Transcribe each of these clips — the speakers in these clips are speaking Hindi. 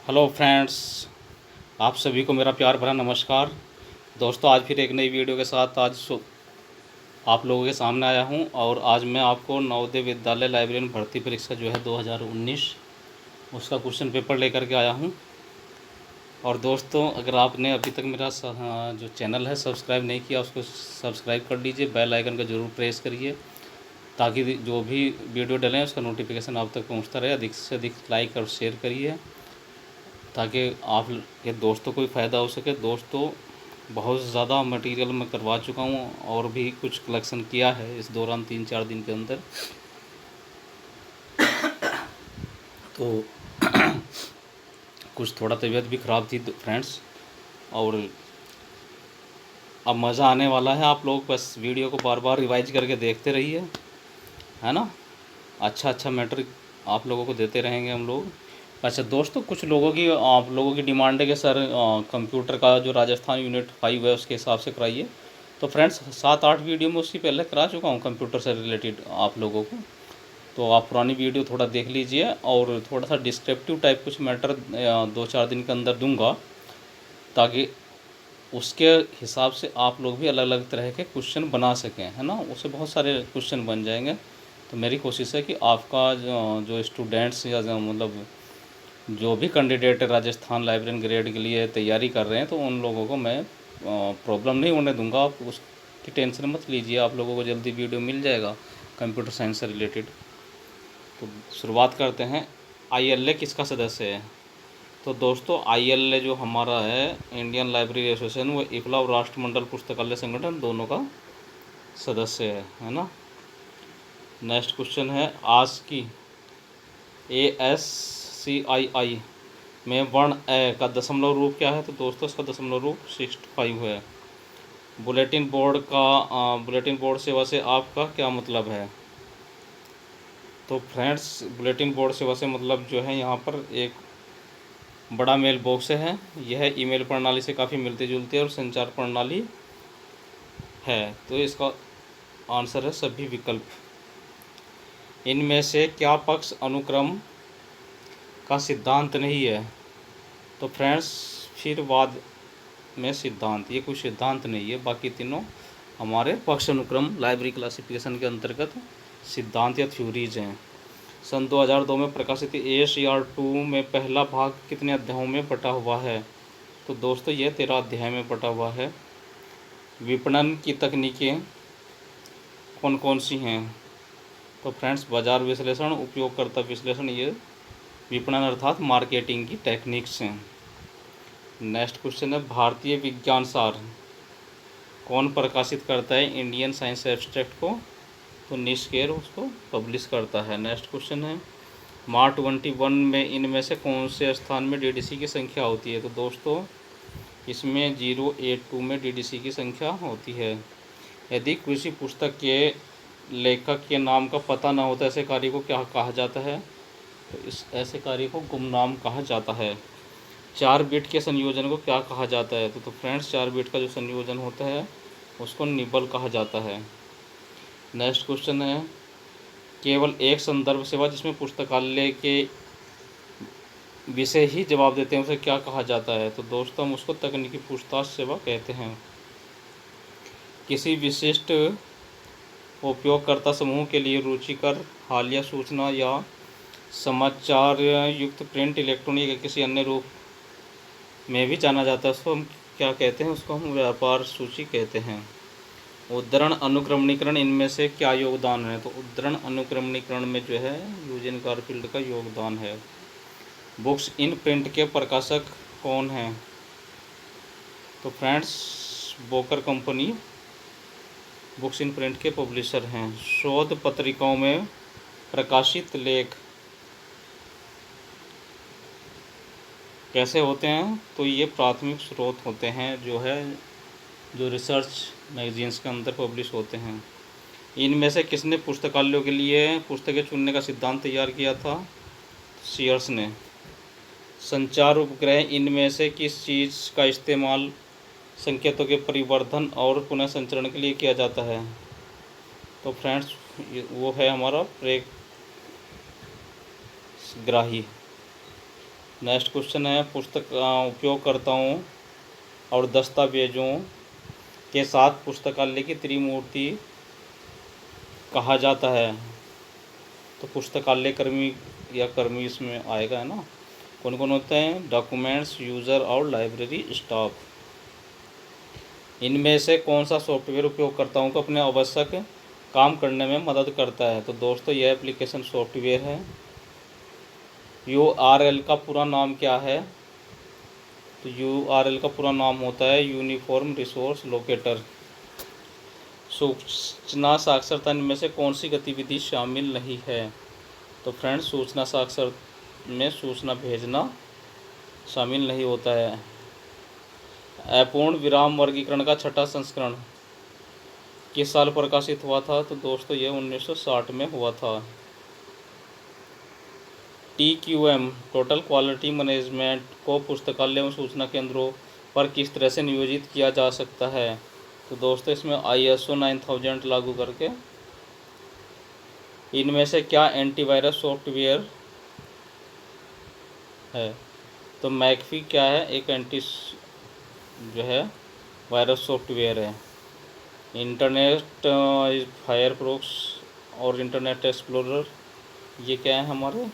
हेलो फ्रेंड्स, आप सभी को मेरा प्यार भरा नमस्कार। दोस्तों, आज फिर एक नई वीडियो के साथ आप लोगों के सामने आया हूं और आज मैं आपको नवोदय विद्यालय लाइब्रेरियन भर्ती परीक्षा जो है 2019 उसका क्वेश्चन पेपर लेकर के आया हूं। और दोस्तों, अगर आपने अभी तक मेरा जो चैनल है सब्सक्राइब नहीं किया उसको सब्सक्राइब कर लीजिए, बेल आइकन का ज़रूर प्रेस करिए ताकि जो भी वीडियो डलें उसका नोटिफिकेशन आप तक पहुँचता रहे। अधिक से अधिक लाइक और शेयर करिए ताकि आप के दोस्तों को भी फ़ायदा हो सके। दोस्तों, बहुत ज़्यादा मटेरियल मैं करवा चुका हूँ और भी कुछ कलेक्शन किया है इस दौरान 3-4 दिन के अंदर। तो कुछ थोड़ा तबीयत भी ख़राब थी फ्रेंड्स, और अब मज़ा आने वाला है। आप लोग बस वीडियो को बार बार रिवाइज करके देखते रहिए, है ना। अच्छा अच्छा मैटर आप लोगों को देते रहेंगे हम लोग। अच्छा दोस्तों, कुछ लोगों की आप लोगों की डिमांड है कि सर कंप्यूटर का जो राजस्थान यूनिट 5 है उसके हिसाब से कराइए। तो फ्रेंड्स, 7-8 वीडियो में उसकी पहले करा चुका हूँ कंप्यूटर से रिलेटेड आप लोगों को। तो आप पुरानी वीडियो थोड़ा देख लीजिए और थोड़ा सा डिस्क्रिप्टिव टाइप कुछ मैटर 2-4 दिन के अंदर दूंगा ताकि उसके हिसाब से आप लोग भी अलग अलग तरह के क्वेश्चन बना सकें, है ना। उससे बहुत सारे क्वेश्चन बन जाएंगे। तो मेरी कोशिश है कि आपका जो स्टूडेंट्स या मतलब जो भी कैंडिडेट राजस्थान लाइब्रेरियन ग्रेड के लिए तैयारी कर रहे हैं तो उन लोगों को मैं प्रॉब्लम नहीं होने दूंगा। आप उसकी टेंशन मत लीजिए, आप लोगों को जल्दी वीडियो मिल जाएगा कंप्यूटर साइंस से रिलेटेड। तो शुरुआत करते हैं। ILA किसका सदस्य है? तो दोस्तों, ILA जो हमारा है इंडियन लाइब्रेरी एसोसिएशन, वो इफला और राष्ट्रमंडल पुस्तकालय संगठन दोनों का सदस्य है ना। नेक्स्ट क्वेश्चन है, आज की ASCII में वर्ण ए का दशमलव रूप क्या है? तो दोस्तों, इसका दशमलव रूप 65 है। बुलेटिन बोर्ड सेवा से आपका क्या मतलब है? तो फ्रेंड्स, बुलेटिन बोर्ड सेवा से मतलब जो है यहाँ पर एक बड़ा मेल बॉक्स है। यह ईमेल प्रणाली से काफ़ी मिलती जुलती और संचार प्रणाली है। तो इसका आंसर है सभी विकल्प। इनमें से क्या पक्ष अनुक्रम का सिद्धांत नहीं है? तो फ्रेंड्स, फिर बाद में सिद्धांत, ये कोई सिद्धांत नहीं है। बाकी तीनों हमारे पक्ष अनुक्रम लाइब्रेरी क्लासिफिकेशन के अंतर्गत सिद्धांत या थ्योरीज हैं। सन 2002 में प्रकाशित ASCR 2 में पहला भाग कितने अध्यायों में बटा हुआ है? तो दोस्तों, ये 13 अध्याय में बटा हुआ है। विपणन की तकनीकें कौन कौन सी हैं? तो फ्रेंड्स, बाजार विश्लेषण, उपयोगकर्ता विश्लेषण, ये विपणन अर्थात मार्केटिंग की टेक्निक्स हैं। नेक्स्ट क्वेश्चन है, भारतीय विज्ञान सार कौन प्रकाशित करता है इंडियन साइंस एब्स्ट्रैक्ट को? तो निष्केर उसको पब्लिश करता है। नेक्स्ट क्वेश्चन है, मार्च 21 में इनमें से कौन से स्थान में DDC की संख्या होती है? तो दोस्तों, इसमें 082 में DDC की संख्या होती है। यदि किसी पुस्तक के लेखक के नाम का पता न होता ऐसे कार्य को क्या कहा जाता है? तो इस ऐसे कार्य को गुमनाम कहा जाता है। 4 बिट के संयोजन को क्या कहा जाता है? तो फ्रेंड्स, 4 बिट का जो संयोजन होता है उसको निबल कहा जाता है। नेक्स्ट क्वेश्चन है, केवल एक संदर्भ सेवा जिसमें पुस्तकालय के विषय ही जवाब देते हैं उसे क्या कहा जाता है? तो दोस्तों, हम उसको तकनीकी पूछताछ सेवा कहते हैं। किसी विशिष्ट उपयोगकर्ता समूह के लिए रुचिकर हालिया सूचना या समाचार युक्त प्रिंट, इलेक्ट्रॉनिक या किसी अन्य रूप में भी जाना जाता है, उसको हम क्या कहते हैं? उसको हम व्यापार सूची कहते हैं। उद्धरण अनुक्रमणीकरण, इनमें से क्या योगदान है? तो उद्धरण अनुक्रमणीकरण में जो है यूजीन गारफील्ड का योगदान है। बुक्स इन प्रिंट के प्रकाशक कौन हैं? तो फ्रेंड्स, बोकर कंपनी बुक्स इन प्रिंट के पब्लिशर हैं। शोध पत्रिकाओं में प्रकाशित लेख कैसे होते हैं? तो ये प्राथमिक स्रोत होते हैं जो रिसर्च मैगजीन्स के अंदर पब्लिश होते हैं। इनमें से किसने पुस्तकालयों के लिए पुस्तकें चुनने का सिद्धांत तैयार किया था? सीयर्स ने। संचार उपग्रह, इनमें से किस चीज़ का इस्तेमाल संकेतों के परिवर्धन और पुनः संचरण के लिए किया जाता है? तो फ्रेंड्स, वो है हमारा प्रेक्षग्राही। नेक्स्ट क्वेश्चन है, पुस्तक उपयोगकर्ताओं और दस्तावेजों के साथ पुस्तकालय की त्रिमूर्ति कहा जाता है। तो पुस्तकालय कर्मी या कर्मी इसमें आएगा, है ना। कौन कौन होते हैं? डॉक्यूमेंट्स, यूज़र और लाइब्रेरी स्टाफ। इनमें से कौन सा सॉफ्टवेयर उपयोगकर्ताओं को अपने आवश्यक काम करने में मदद करता है? तो दोस्तों यह एप्लीकेशन सॉफ्टवेयर है। URL का पूरा नाम क्या है? तो URL का पूरा नाम होता है यूनिफॉर्म रिसोर्स लोकेटर। सूचना साक्षरता इनमें से कौन सी गतिविधि शामिल नहीं है? तो फ्रेंड्स, सूचना साक्षर में सूचना भेजना शामिल नहीं होता है। अपूर्ण विराम वर्गीकरण का छठा संस्करण किस साल प्रकाशित हुआ था? तो दोस्तों ये 1960 में हुआ था। TQM टोटल क्वालिटी मैनेजमेंट को पुस्तकालय एवं सूचना केंद्रों पर किस तरह से नियोजित किया जा सकता है? तो दोस्तों इसमें ISO 9000 लागू करके। इनमें से क्या एंटीवायरस सॉफ्टवेयर है? तो मैकफी क्या है? एक एंटी जो है वायरस सॉफ्टवेयर है। इंटरनेट फायरफॉक्स और इंटरनेट एक्सप्लोरर ये क्या है हमारे?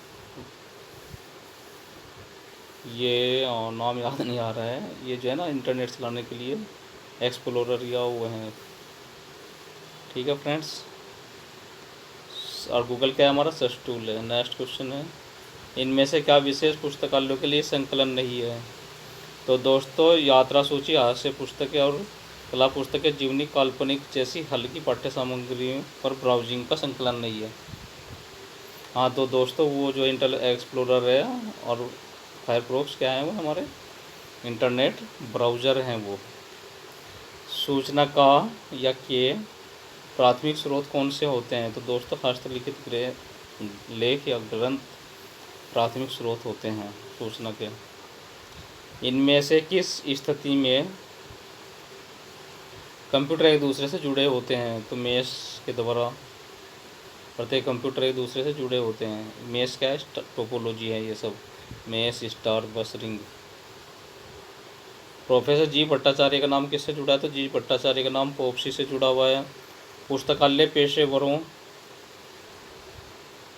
ये नाम याद नहीं आ रहा है। ये जो है ना इंटरनेट चलाने के लिए एक्सप्लोरर या वो है, ठीक है फ्रेंड्स। और गूगल क्या है हमारा? सर्च टूल है। नेक्स्ट क्वेश्चन है, इनमें से क्या विशेष पुस्तकालयों के लिए संकलन नहीं है? तो दोस्तों यात्रा सूची, हास्य पुस्तकें और कला पुस्तकें, जीवनी, काल्पनिक जैसी हल्की पाठ्य सामग्रियों पर ब्राउजिंग का संकलन नहीं है। हाँ तो दोस्तों वो जो इंटर एक्सप्लोरर है और फायरफॉक्स क्या है वो हमारे इंटरनेट ब्राउज़र हैं वो। सूचना का या के प्राथमिक स्रोत कौन से होते हैं? तो दोस्तों हस्तलिखित लेख या ग्रंथ प्राथमिक स्रोत होते हैं सूचना के। इनमें से किस स्थिति में कंप्यूटर एक दूसरे से जुड़े होते हैं? तो मेश के द्वारा प्रत्येक कंप्यूटर एक दूसरे से जुड़े होते हैं। मेश क्या है? टोपोलॉजी है ये सब। मेश, स्टार, बस, रिंग। प्रोफेसर जी भट्टाचार्य का नाम किससे जुड़ा है? तो जी भट्टाचार्य का नाम पोप्सी से जुड़ा हुआ है। पुस्तकालय पेशेवरों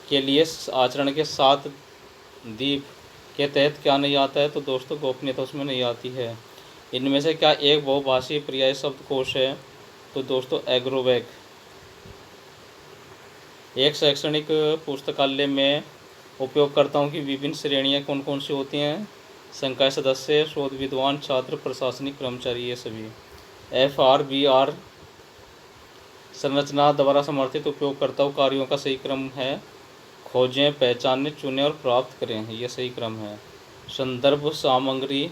के लिए आचरण के 7 दीप के तहत क्या नहीं आता है? तो दोस्तों गोपनीयता उसमें नहीं आती है। इनमें से क्या एक बहुभाषी पर्याय शब्दकोश है? तो दोस्तों एग्रोवैक। एक शैक्षणिक पुस्तकालय में उपयोगकर्ताओं की विभिन्न श्रेणियां कौन कौन सी होती हैं? संकाय सदस्य, शोध विद्वान, छात्र, प्रशासनिक कर्मचारी, ये सभी। FRBR संरचना द्वारा समर्थित उपयोगकर्ताओं कार्यों का सही क्रम है खोजें, पहचानें, चुनें और प्राप्त करें, ये सही क्रम है। संदर्भ सामग्री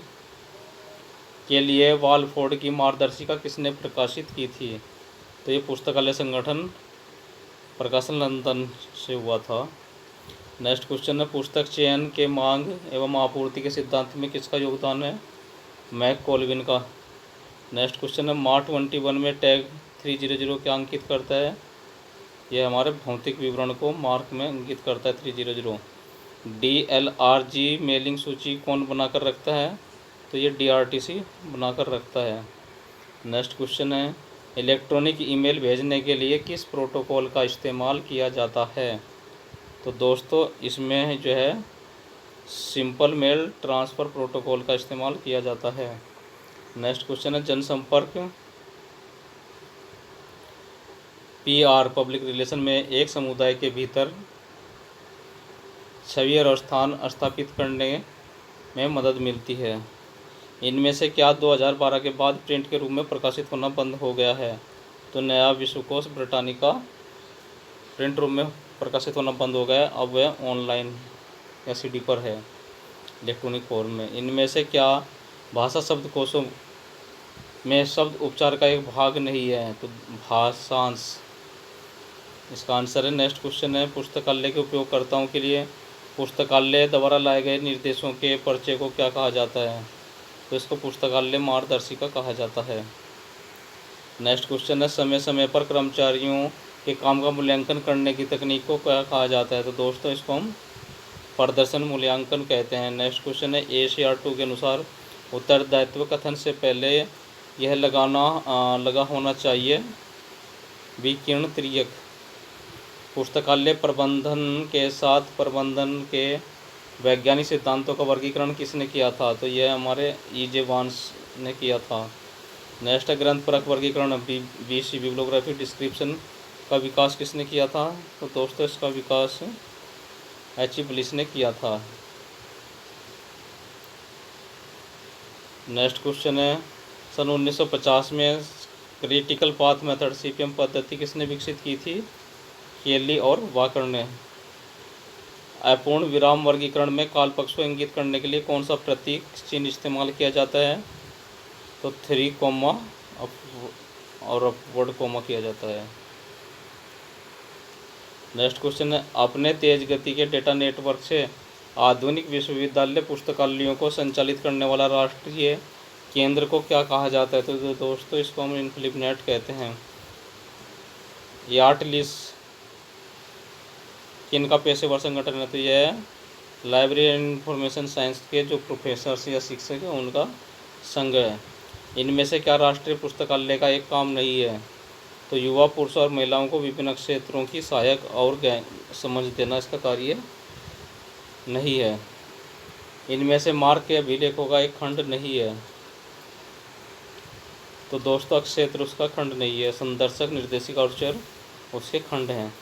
के लिए वालफोर्ड की मार्गदर्शिका किसने प्रकाशित की थी? तो ये पुस्तकालय संगठन प्रकाशन लंदन से हुआ था। नेक्स्ट क्वेश्चन है, पुस्तक चयन के मांग एवं आपूर्ति के सिद्धांत में किसका योगदान है? मैक कॉल्विन का। नेक्स्ट क्वेश्चन है, मार्क 21 में टैग 300 क्या अंकित करता है? यह हमारे भौतिक विवरण को मार्क में अंकित करता है 300। DLRG मेलिंग सूची कौन बनाकर रखता है? तो ये DRTC बनाकर रखता है। नेक्स्ट क्वेश्चन है, इलेक्ट्रॉनिक ईमेल भेजने के लिए किस प्रोटोकॉल का इस्तेमाल किया जाता है? तो दोस्तों इसमें जो है सिंपल मेल ट्रांसफ़र प्रोटोकॉल का इस्तेमाल किया जाता है। नेक्स्ट क्वेश्चन है, जनसंपर्क PR पब्लिक रिलेशन में एक समुदाय के भीतर छवि और स्थान स्थापित करने में मदद मिलती है। इनमें से क्या 2012 के बाद प्रिंट के रूप में प्रकाशित होना बंद हो गया है? तो नया विश्वकोश ब्रिटानिका प्रिंट रूप में प्रकाशित होना बंद हो गया है, अब वह ऑनलाइन या CD पर है, इलेक्ट्रॉनिक फॉर्म में। इनमें से क्या भाषा शब्दकोशों में शब्द उपचार का एक भाग नहीं है? तो भाषांश इसका आंसर है। नेक्स्ट क्वेश्चन है, पुस्तकालय के उपयोगकर्ताओं के लिए पुस्तकालय द्वारा लाए गए निर्देशों के पर्चे को क्या कहा जाता है? तो इसको पुस्तकालय मार्गदर्शिका कहा जाता है। नेक्स्ट क्वेश्चन है, समय समय पर कर्मचारियों के काम का मूल्यांकन करने की तकनीक को क्या कहा जाता है? तो दोस्तों इसको हम प्रदर्शन मूल्यांकन कहते हैं। नेक्स्ट क्वेश्चन है ACR 2 के अनुसार उत्तरदायित्व कथन से पहले यह लगा होना चाहिए। विकिरण त्रियक। पुस्तकालय प्रबंधन के साथ प्रबंधन के वैज्ञानिक सिद्धांतों का वर्गीकरण किसने किया था? तो यह हमारे E.J. वार्न्स ने किया था। नेक्स्ट ग्रंथपरक वर्गीकरण BC बिब्लियोग्राफी डिस्क्रिप्शन का विकास किसने किया था? तो दोस्तों इसका विकास H.E. ब्लिस ने किया था। नेक्स्ट क्वेश्चन है सन 1950 में क्रिटिकल पाथ मेथड CPM पद्धति किसने विकसित की थी? केली और वाकर ने। अपूर्ण विराम वर्गीकरण में काल पक्ष को इंगित करने के लिए कौन सा प्रतीक चिन्ह इस्तेमाल किया जाता है? तो 3 कोमा और अपवर्ड कोमा किया जाता है। नेक्स्ट क्वेश्चन है अपने तेज गति के डेटा नेटवर्क से आधुनिक विश्वविद्यालय पुस्तकालयों को संचालित करने वाला राष्ट्रीय केंद्र को क्या कहा जाता है? तो दोस्तों इसको हम इन्फ्लिपनेट कहते हैं। यार्टलिस किनका पेशेवर संगठन है? तो यह लाइब्रेरी एंड इंफॉर्मेशन साइंस के जो प्रोफेसर या शिक्षक हैं उनका संघ है। इनमें से क्या राष्ट्रीय पुस्तकालय का एक काम नहीं है? तो युवा पुरुषों और महिलाओं को विभिन्न क्षेत्रों की सहायक और समझ देना इसका कार्य नहीं है। इनमें से मार्ग के अभिलेखों का एक खंड नहीं है। तो दोस्तों क्षेत्र उसका खंड नहीं है। संदर्शक, निर्देशिका और चर उसके खंड हैं।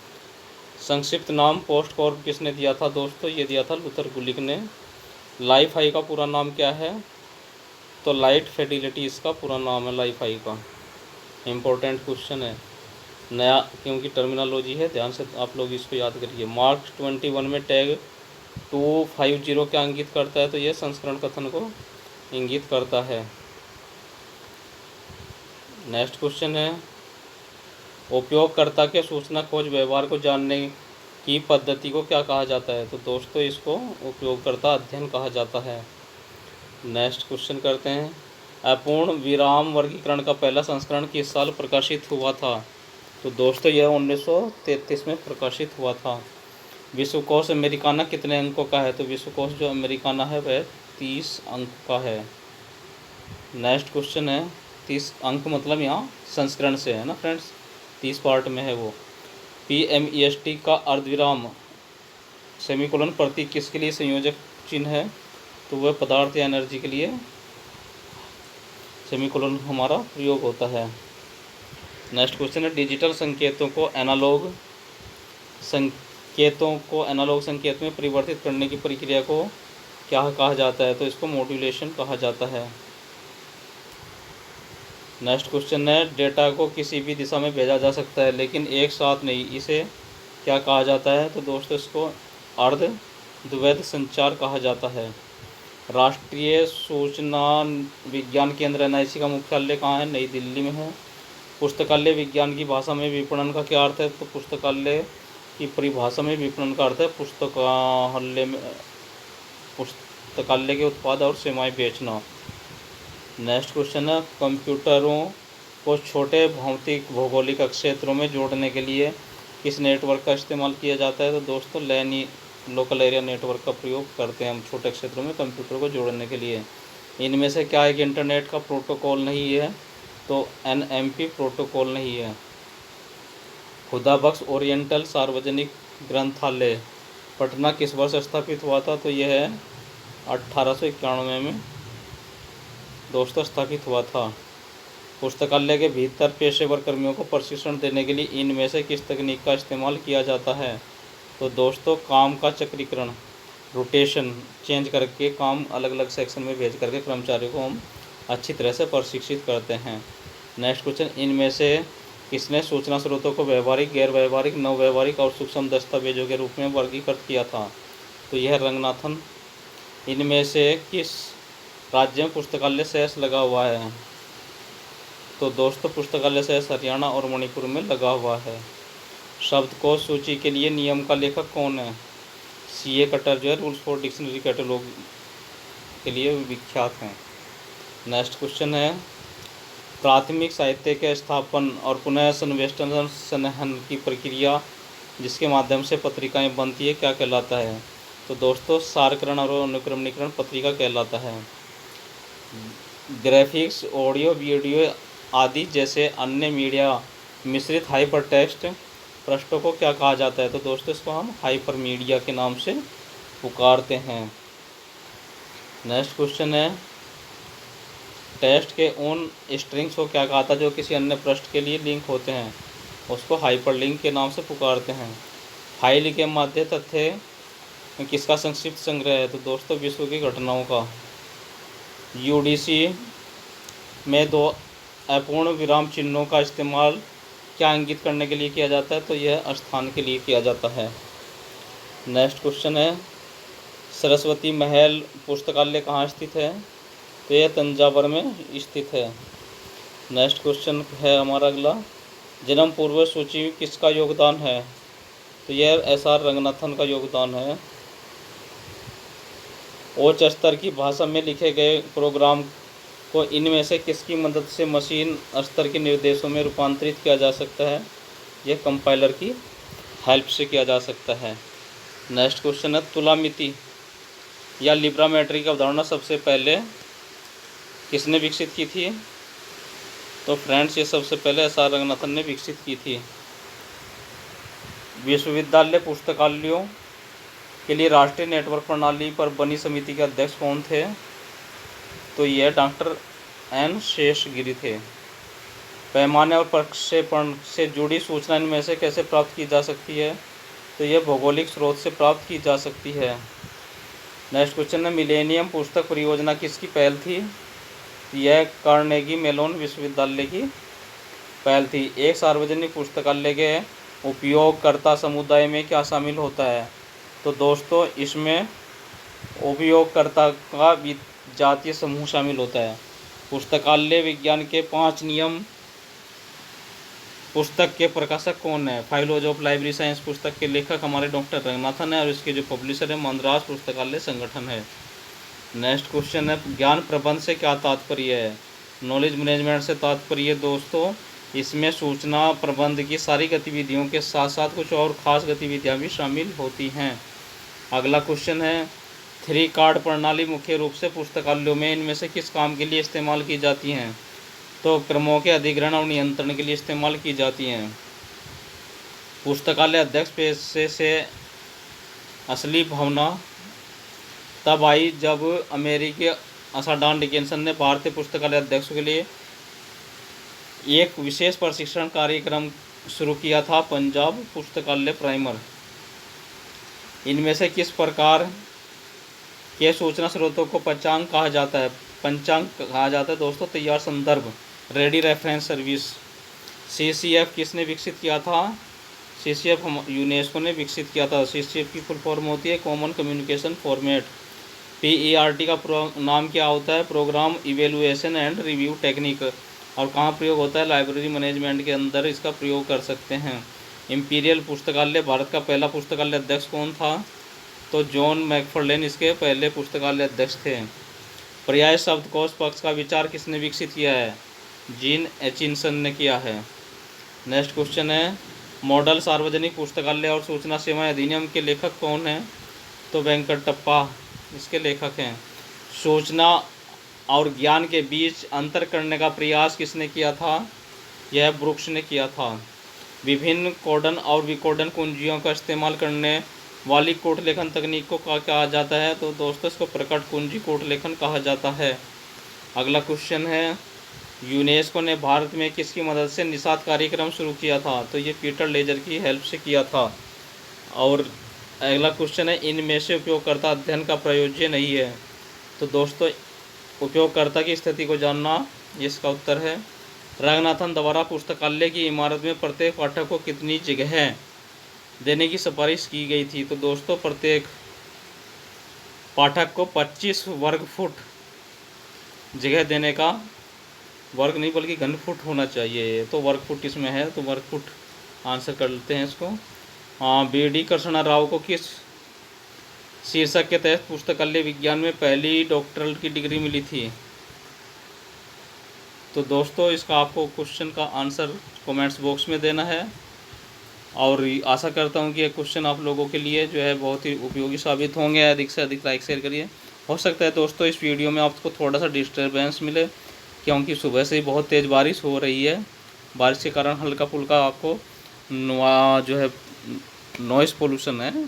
संक्षिप्त नाम पोस्ट कॉर्प किसने दिया था? दोस्तों ये दिया था लूथर गुलिक ने। लाइफ हाई का पूरा नाम क्या है? तो लाइट फिडेलिटी इसका पूरा नाम है लाइफ हाई का। इम्पोर्टेंट क्वेश्चन है नया, क्योंकि टर्मिनोलॉजी है, ध्यान से आप लोग इसको याद करिए। मार्क 21 में टैग 250 क्या इंगित करता है? तो यह संस्करण कथन को इंगित करता है। नेक्स्ट क्वेश्चन है उपयोगकर्ता के सूचना खोज व्यवहार को जानने की पद्धति को क्या कहा जाता है? तो दोस्तों इसको उपयोगकर्ता अध्ययन कहा जाता है। नेक्स्ट क्वेश्चन करते हैं अपूर्ण विराम वर्गीकरण का पहला संस्करण किस साल प्रकाशित हुआ था? तो दोस्तों यह 1933 में प्रकाशित हुआ था। विश्वकोश अमेरिकाना कितने अंकों का है? तो विश्वकोश जो अमेरिकाना है वह 30 अंक का है। नेक्स्ट क्वेश्चन है 30 अंक मतलब यहाँ संस्करण से है ना फ्रेंड्स, 30 पार्ट में है वो। PMEST का अर्धविराम सेमीकोलन प्रतीक किसके लिए संयोजक चिन्ह है? तो वह पदार्थ या एनर्जी के लिए सेमीकोलन हमारा प्रयोग होता है। नेक्स्ट क्वेश्चन है डिजिटल संकेतों को एनालॉग संकेत में परिवर्तित करने की प्रक्रिया को क्या कहा जाता है? तो इसको मॉड्यूलेशन कहा जाता है। नेक्स्ट क्वेश्चन है डेटा को किसी भी दिशा में भेजा जा सकता है लेकिन एक साथ नहीं, इसे क्या कहा जाता है? तो दोस्तों इसको अर्ध द्वैध संचार कहा जाता है। राष्ट्रीय सूचना विज्ञान केंद्र NIC का मुख्यालय कहाँ है? नई दिल्ली में है। पुस्तकालय विज्ञान की भाषा में विपणन का क्या अर्थ है? तो पुस्तकालय की परिभाषा में विपणन का अर्थ है पुस्तकालय के उत्पाद और सेवाएं बेचना। नेक्स्ट क्वेश्चन है कंप्यूटरों को छोटे भौतिक भौगोलिक क्षेत्रों में जोड़ने के लिए किस नेटवर्क का इस्तेमाल किया जाता है? तो दोस्तों LAN लोकल एरिया नेटवर्क का प्रयोग करते हैं हम छोटे क्षेत्रों में कंप्यूटर को जोड़ने के लिए। इनमें से क्या एक इंटरनेट का प्रोटोकॉल नहीं है? तो NMP प्रोटोकॉल नहीं है। खुदाबख्श ओरिएंटल सार्वजनिक ग्रंथालय पटना किस वर्ष स्थापित हुआ था? तो यह है 1891 में दोस्तों स्थापित हुआ था। पुस्तकालय के भीतर पेशेवर कर्मियों को प्रशिक्षण देने के लिए इनमें से किस तकनीक का इस्तेमाल किया जाता है? तो दोस्तों काम का चक्रीकरण, रोटेशन, चेंज करके काम अलग अलग सेक्शन में भेज करके कर्मचारियों को हम अच्छी तरह से प्रशिक्षित करते हैं। नेक्स्ट क्वेश्चन इनमें से किसने सूचना स्रोतों को व्यवहारिक, गैर व्यवहारिक, नवव्यवहारिक और सूक्ष्म दस्तावेजों के रूप में वर्गीकृत किया था? तो यह रंगनाथन। इनमें से किस राज्य में पुस्तकालय सेस लगा हुआ है? तो दोस्तों पुस्तकालय सेस हरियाणा और मणिपुर में लगा हुआ है। शब्दकोश सूची के लिए नियम का लेखक कौन है? CA कटर जो है रूल्स फॉर डिक्शनरी कैटलॉग के लिए विख्यात हैं। नेक्स्ट क्वेश्चन है प्राथमिक साहित्य के स्थापन और पुनः संवेष्टन की प्रक्रिया जिसके माध्यम से पत्रिकाएं बनती है क्या कहलाता है? तो दोस्तों सारकरण और अनुक्रमणीकरण पत्रिका कहलाता है। ग्राफिक्स, ऑडियो, वीडियो आदि जैसे अन्य मीडिया मिश्रित हाइपर टेक्स्ट पृष्ठों को क्या कहा जाता है? तो दोस्तों इसको हम हाइपर मीडिया के नाम से पुकारते हैं। नेक्स्ट क्वेश्चन है, टेक्स्ट के उन स्ट्रिंग्स को क्या कहा था जो किसी अन्य पृष्ठ के लिए लिंक होते हैं? उसको हाइपरलिंक के नाम से पुकारते हैं। फाइल के माध्य तथ्य किसका संक्षिप्त संग्रह है? तो दोस्तों विश्व की घटनाओं का। यूडीसी में दो अपूर्ण विराम चिन्हों का इस्तेमाल क्या इंगित करने के लिए किया जाता है? तो यह स्थान के लिए किया जाता है। नेक्स्ट क्वेश्चन है, सरस्वती महल पुस्तकालय कहाँ स्थित है? तो यह तंजावर में स्थित है। नेक्स्ट क्वेश्चन है हमारा अगला, जन्म पूर्व सूची किसका योगदान है? तो यह SR रंगनाथन का योगदान है। उच्च स्तर की भाषा में लिखे गए प्रोग्राम को इनमें से किसकी मदद से मशीन स्तर के निर्देशों में रूपांतरित किया जा सकता है? यह कंपाइलर की हेल्प से किया जा सकता है। नेक्स्ट क्वेश्चन है, तुलामिति या लिब्रामेट्री की अवधारणा सबसे पहले किसने विकसित की थी? तो फ्रेंड्स ये सबसे पहले SR रंगनाथन ने विकसित की थी। विश्वविद्यालय पुस्तकालयों के लिए राष्ट्रीय नेटवर्क प्रणाली पर बनी समिति के अध्यक्ष कौन थे? तो यह डॉक्टर N शेषगिरी थे। पैमाने और प्रक्षेपण से जुड़ी सूचना इनमें से कैसे प्राप्त की जा सकती है? तो यह भौगोलिक स्रोत से प्राप्त की जा सकती है। नेक्स्ट क्वेश्चन है, मिलेनियम पुस्तक परियोजना किसकी पहल थी? यह कार्नेगी मेलोन विश्वविद्यालय की पहल थी। एक सार्वजनिक पुस्तकालय के उपयोगकर्ता समुदाय में क्या शामिल होता है? तो दोस्तों इसमें उपयोगकर्ता का जातीय समूह शामिल होता है। पुस्तकालय विज्ञान के 5 नियम पुस्तक के प्रकाशक कौन है? फाइलोज ऑफ लाइब्रेरी साइंस पुस्तक के लेखक हमारे डॉक्टर रंगनाथन है और इसके जो पब्लिशर है मद्रास पुस्तकालय संगठन है। नेक्स्ट क्वेश्चन है, ज्ञान प्रबंध से क्या तात्पर्य है? नॉलेज मैनेजमेंट से तात्पर्य दोस्तों इसमें सूचना प्रबंध की सारी गतिविधियों के साथ साथ कुछ और ख़ास गतिविधियां भी शामिल होती हैं। अगला क्वेश्चन है, 3 कार्ड प्रणाली मुख्य रूप से पुस्तकालयों में इनमें से किस काम के लिए इस्तेमाल की जाती हैं? तो क्रमों के अधिग्रहण और नियंत्रण के लिए इस्तेमाल की जाती हैं। पुस्तकालय अध्यक्ष पेशे से असली भावना तब आई जब अमेरिकी असाडान डिकेंसन ने भारतीय पुस्तकालय अध्यक्षों के लिए एक विशेष प्रशिक्षण कार्यक्रम शुरू किया था, पंजाब पुस्तकालय प्राइमर। इनमें से किस प्रकार के सूचना स्रोतों को पंचांग कहा जाता है? पंचांग कहा जाता है दोस्तों तैयार संदर्भ, रेडी रेफरेंस सर्विस। CCF किसने विकसित किया था? CCF यूनेस्को ने विकसित किया था। CCF की फुल फॉर्म होती है कॉमन कम्युनिकेशन फॉर्मेट। PERT का नाम क्या होता है? Program evaluation and review technique. और कहाँ प्रयोग होता है? लाइब्रेरी मैनेजमेंट के अंदर इसका प्रयोग कर सकते हैं। इंपीरियल पुस्तकालय भारत का पहला पुस्तकालय अध्यक्ष कौन था? तो जॉन मैकफर्लेन इसके पहले पुस्तकालय अध्यक्ष थे। पर्याय शब्दकोश पक्ष का विचार किसने विकसित किया है? जीन एचिंसन ने किया है। नेक्स्ट क्वेश्चन है, मॉडल सार्वजनिक पुस्तकालय और सूचना सेवाएं अधिनियम के लेखक कौन हैं? तो वेंकटप्पा इसके लेखक हैं। सूचना और ज्ञान के बीच अंतर करने का प्रयास किसने किया था? यह ब्रुक्स ने किया था। विभिन्न कोडन और विकोडन कुंजियों का इस्तेमाल करने वाली कोट लेखन तकनीक को क्या कहा जाता है? तो दोस्तों इसको प्रकट कुंजी कोट लेखन कहा जाता है। अगला क्वेश्चन है, यूनेस्को ने भारत में किसकी मदद से निषाद कार्यक्रम शुरू किया था? तो ये पीटर लेजर की हेल्प से किया था। और अगला क्वेश्चन है, इनमें से उपयोगकर्ता अध्ययन का प्रयोज्य नहीं है? तो दोस्तों उपयोगकर्ता की स्थिति को जानना इसका उत्तर है। रंगनाथन द्वारा पुस्तकालय की इमारत में प्रत्येक पाठक को कितनी जगह देने की सिफारिश की गई थी? तो दोस्तों प्रत्येक पाठक को 25 वर्ग फुट जगह देने का, वर्ग नहीं बल्कि घन फुट होना चाहिए, तो वर्ग फुट इसमें है तो वर्ग फुट आंसर कर लेते हैं इसको। हाँ, BD कृष्णा राव को किस शीर्षक के तहत पुस्तकालय विज्ञान में पहली डॉक्टरल की डिग्री मिली थी? तो दोस्तों इसका आपको क्वेश्चन का आंसर कमेंट्स बॉक्स में देना है। और आशा करता हूँ कि ये क्वेश्चन आप लोगों के लिए जो है बहुत ही उपयोगी साबित होंगे। अधिक से अधिक लाइक शेयर करिए। हो सकता है दोस्तों इस वीडियो में आपको थोड़ा सा डिस्टर्बेंस मिले, क्योंकि सुबह से ही बहुत तेज़ बारिश हो रही है। बारिश के कारण हल्का फुल्का आपको जो है नॉइज़ पोल्यूशन है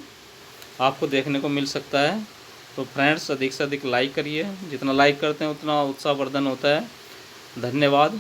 आपको देखने को मिल सकता है। तो फ्रेंड्स अधिक से अधिक लाइक करिए। जितना लाइक करते हैं उतना उत्साहवर्धन होता है। धन्यवाद।